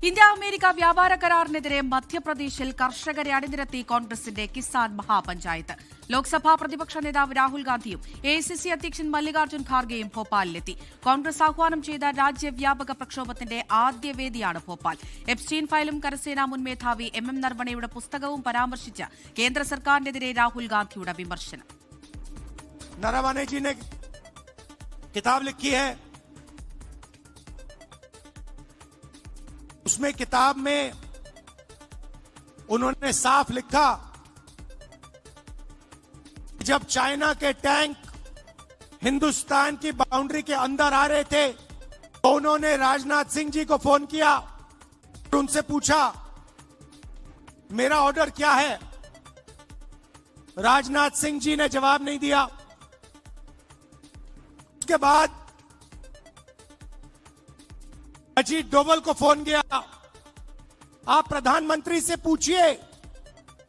India America വ്യാപാര കരാറിനെതിരെ മധ്യപ്രദേശിൽ കർഷകരെ അണിനിരത്തി കോൺഗ്രസിന്റെ കിസാൻ മഹാപഞ്ചായത്ത്. ലോക്സഭാ പ്രതിപക്ഷ നേതാവ് രാഹുൽ ഗാന്ധിയും എഐസിസി അധ്യക്ഷൻ മല്ലികാർജ്ജുൻ ഖാർഗെയും ഭോപ്പാലിലെത്തി. കോൺഗ്രസ് ആഹ്വാനം ചെയ്ത രാജ്യവ്യാപക പ്രക്ഷോഭത്തിന്റെ ആദ്യ വേദിയാണ് ഭോപ്പാൽ. എപ്സ്റ്റീൻ ഫയലും കരസേനാ മുൻ മേധാവി എം നർവണയുടെ പുസ്തകവും പരാമർശിച്ച് കേന്ദ്ര സർക്കാരിനെതിരെ രാഹുൽ ഗാന്ധിയുടെ വിമർശനം. नरवणे जी ने किताब लिखी है, उसमें किताब में उन्होंने साफ लिखा जब चाइना के टैंक हिंदुस्तान की बाउंड्री के अंदर आ रहे थे तो उन्होंने राजनाथ सिंह जी को फोन किया और उनसे पूछा मेरा ऑर्डर क्या है। राजनाथ सिंह जी ने जवाब नहीं दिया। उसके बाद अजीत डोभाल को फोन किया, आप प्रधानमंत्री से पूछिए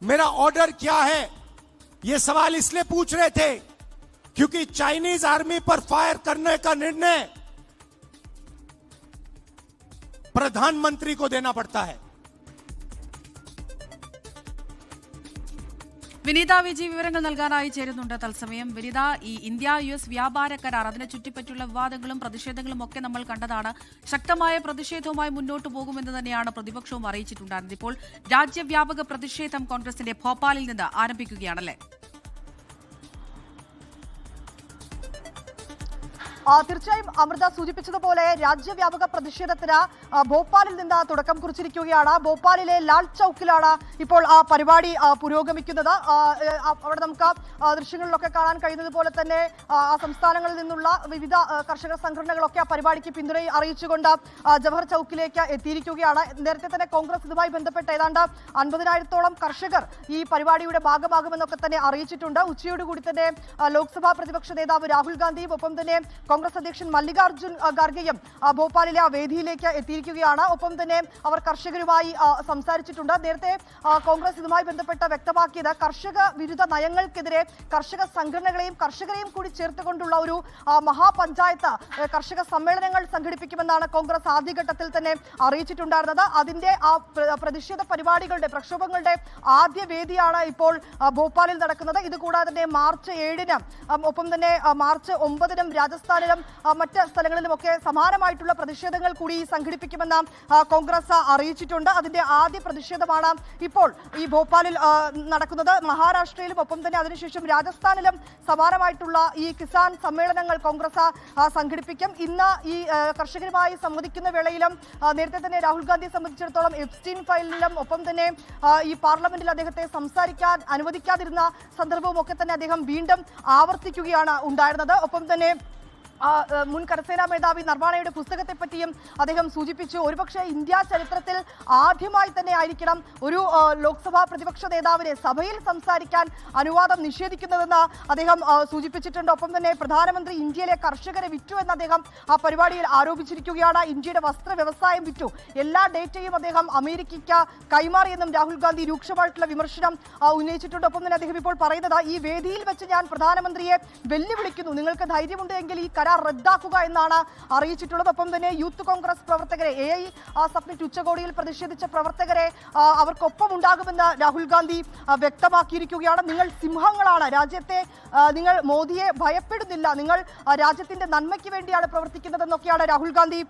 मेरा ऑर्डर क्या है। ये सवाल इसलिए पूछ रहे थे क्योंकि चाइनीज आर्मी पर फायर करने का निर्णय प्रधानमंत्री को देना पड़ता है। വിനീത വിജി വിവരങ്ങൾ നൽകാനായി ചേരുന്നുണ്ട് തത്സമയം. വിനീത, ഈ ഇന്ത്യ US വ്യാപാര കരാർ അതിനെ ചുറ്റിപ്പറ്റിയുള്ള വിവാദങ്ങളും പ്രതിഷേധങ്ങളും ഒക്കെ നമ്മൾ കണ്ടതാണ്. ശക്തമായ പ്രതിഷേധവുമായി മുന്നോട്ട് പോകുമെന്ന് തന്നെയാണ് പ്രതിപക്ഷവും അറിയിച്ചിട്ടുണ്ടായിരുന്നത്. ഇപ്പോൾ രാജ്യവ്യാപക പ്രതിഷേധം കോൺഗ്രസിന്റെ ഭോപ്പാലിൽ നിന്ന് ആരംഭിക്കുകയാണല്ലേ? തീർച്ചയായും അമൃത സൂചിപ്പിച്ചതുപോലെ രാജ്യവ്യാപക പ്രതിഷേധത്തിന് ഭോപ്പാലിൽ നിന്ന് തുടക്കം കുറിച്ചിരിക്കുകയാണ്. ഭോപ്പാലിലെ ലാൽ ചൌക്കിലാണ് ഇപ്പോൾ ആ പരിപാടി പുരോഗമിക്കുന്നത്. അവിടെ നമുക്ക് ദൃശ്യങ്ങളിലൊക്കെ കാണാൻ കഴിയുന്നത് പോലെ തന്നെ ആ സംസ്ഥാനങ്ങളിൽ നിന്നുള്ള വിവിധ കർഷക സംഘടനകളൊക്കെ ആ പരിപാടിക്ക് പിന്തുണ അറിയിച്ചുകൊണ്ട് ജവഹർ ചൌക്കിലേക്ക് എത്തിയിരിക്കുകയാണ്. നേരത്തെ തന്നെ കോൺഗ്രസ് ഇതുമായി ബന്ധപ്പെട്ട് ഏതാണ്ട് 50,000-ഓളം കർഷകർ ഈ പരിപാടിയുടെ ഭാഗമാകുമെന്നൊക്കെ തന്നെ അറിയിച്ചിട്ടുണ്ട്. ഉച്ചയോടുകൂടി തന്നെ ലോക്സഭാ പ്രതിപക്ഷ നേതാവ് രാഹുൽ ഗാന്ധിയും ഒപ്പം തന്നെ കോൺഗ്രസ് അധ്യക്ഷൻ മല്ലികാർജ്ജുൻ ഖാർഗെയും ഭോപ്പാലിലെ ആ വേദിയിലേക്ക് എത്തിയിരിക്കുകയാണ്. ഒപ്പം തന്നെ അവർ കർഷകരുമായി സംസാരിച്ചിട്ടുണ്ട്. നേരത്തെ കോൺഗ്രസ് ഇതുമായി ബന്ധപ്പെട്ട് വ്യക്തമാക്കിയത് കർഷക വിരുദ്ധ നയങ്ങൾക്കെതിരെ കർഷക സംഘടനകളെയും കർഷകരെയും കൂടി ചേർത്തുകൊണ്ടുള്ള ഒരു മഹാപഞ്ചായത്ത് കർഷക സമ്മേളനങ്ങൾ സംഘടിപ്പിക്കുമെന്നാണ് കോൺഗ്രസ് ആദ്യഘട്ടത്തിൽ തന്നെ അറിയിച്ചിട്ടുണ്ടായിരുന്നത്. അതിന്റെ ആ പ്രതിഷേധ പരിപാടികളുടെ പ്രക്ഷോഭങ്ങളുടെ ആദ്യ വേദിയാണ് ഇപ്പോൾ ഭോപ്പാലിൽ നടക്കുന്നത്. ഇതുകൂടാതെ തന്നെ മാർച്ച് 7-ന് ഒപ്പം തന്നെ മാർച്ച് 9-നും രാജസ്ഥാനിലും മറ്റ് സ്ഥലങ്ങളിലുമൊക്കെ സമാനമായിട്ടുള്ള പ്രതിഷേധങ്ങൾ കൂടി സംഘടിപ്പിക്കുമെന്ന് കോൺഗ്രസ് അറിയിച്ചിട്ടുണ്ട്. അതിന്റെ ആദ്യ പ്രതിഷേധമാണ് ഇപ്പോൾ ഈ ഭോപ്പാലിൽ നടക്കുന്നത്. മഹാരാഷ്ട്രയിലും ഒപ്പം തന്നെ അതിനുശേഷം രാജസ്ഥാനിലും സമാനമായിട്ടുള്ള ഈ കിസാൻ സമ്മേളനങ്ങൾ കോൺഗ്രസ് സംഘടിപ്പിക്കും. ഇന്ന് ഈ കർഷകരുമായി സംവദിക്കുന്ന വേളയിലും നേരത്തെ തന്നെ രാഹുൽ ഗാന്ധിയെ സംബന്ധിച്ചിടത്തോളം എപ്സ്റ്റീൻ ഫയലിലും ഒപ്പം തന്നെ ഈ പാർലമെന്റിൽ അദ്ദേഹത്തെ സംസാരിക്കാൻ അനുവദിക്കാതിരുന്ന സന്ദർഭവും ഒക്കെ തന്നെ അദ്ദേഹം വീണ്ടും ആവർത്തിക്കുകയാണ് ഉണ്ടായിരുന്നത്. ഒപ്പം തന്നെ മുൻ കരസേനാ മേധാവി നർവാണയുടെ പുസ്തകത്തെ പറ്റിയും അദ്ദേഹം സൂചിപ്പിച്ചു. ഒരുപക്ഷെ ഇന്ത്യ ചരിത്രത്തിൽ ആദ്യമായി തന്നെ ആയിരിക്കണം ഒരു ലോക്സഭാ പ്രതിപക്ഷ നേതാവിനെ സഭയിൽ സംസാരിക്കാൻ അനുവാദം നിഷേധിക്കുന്നതെന്ന് അദ്ദേഹം സൂചിപ്പിച്ചിട്ടുണ്ട്. ഒപ്പം തന്നെ പ്രധാനമന്ത്രി ഇന്ത്യയിലെ കർഷകരെ വിറ്റു എന്ന് അദ്ദേഹം ആ പരിപാടിയിൽ ആരോപിച്ചിരിക്കുകയാണ്. ഇന്ത്യയുടെ വസ്ത്ര വ്യവസായം വിറ്റു, എല്ലാ ഡേറ്റയും അദ്ദേഹം അമേരിക്കയ്ക്ക് കൈമാറിയെന്നും രാഹുൽ ഗാന്ധി രൂക്ഷമായിട്ടുള്ള വിമർശനം ഉന്നയിച്ചിട്ടുണ്ട്. ഒപ്പം തന്നെ അദ്ദേഹം ഇപ്പോൾ പറയുന്നത് ഈ വേദിയിൽ വെച്ച് ഞാൻ പ്രധാനമന്ത്രിയെ വെല്ലുവിളിക്കുന്നു, നിങ്ങൾക്ക് ധൈര്യമുണ്ടെങ്കിൽ ഈ റദ്ദാക്കുക എന്നാണ് അറിയിച്ചിട്ടുള്ളത്. ഒപ്പം തന്നെ യൂത്ത് കോൺഗ്രസ് പ്രവർത്തകരെ AI സബ്മിറ്റ് ഉച്ചകോടിയിൽ പ്രതിഷേധിച്ച പ്രവർത്തകരെ അവർക്കൊപ്പം ഉണ്ടാകുമെന്ന് രാഹുൽ ഗാന്ധി വ്യക്തമാക്കിയിരിക്കുകയാണ്. നിങ്ങൾ സിംഹങ്ങളാണ്, രാജ്യത്തെ നിങ്ങൾ മോദിയെ ഭയപ്പെടുന്നില്ല, നിങ്ങൾ രാജ്യത്തിന്റെ നന്മയ്ക്ക് വേണ്ടിയാണ് പ്രവർത്തിക്കുന്നതെന്നൊക്കെയാണ് രാഹുൽ ഗാന്ധി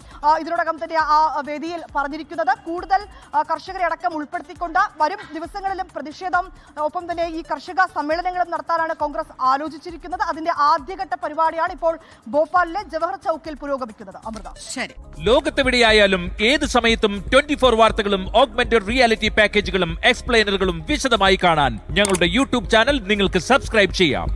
ഇതിനോടകം തന്നെ ആ വേദിയിൽ പറഞ്ഞിരിക്കുന്നത്. കൂടുതൽ കർഷകരെ അടക്കം ഉൾപ്പെടുത്തിക്കൊണ്ട് വരും ദിവസങ്ങളിലും പ്രതിഷേധം ഒപ്പം തന്നെ ഈ കർഷക സമ്മേളനങ്ങളും നടത്താനാണ് കോൺഗ്രസ് ആലോചിച്ചിരിക്കുന്നത്. അതിന്റെ ആദ്യഘട്ട പരിപാടിയാണ് ഇപ്പോൾ ഭോപ്പാലിലെ ജവഹർ ചൌക്കിൽ പുരോഗമിക്കുന്നത്. അമൃത, ശരി. ലോകത്തെവിടെയായാലും ഏത് സമയത്തും 24 വാർത്തകളും ഓഗ്മെന്റഡ് റിയാലിറ്റി പാക്കേജുകളും എക്സ്പ്ലെയിനറുകളും വിശദമായി കാണാൻ ഞങ്ങളുടെ YouTube ചാനൽ നിങ്ങൾക്ക് സബ്സ്ക്രൈബ് ചെയ്യാം.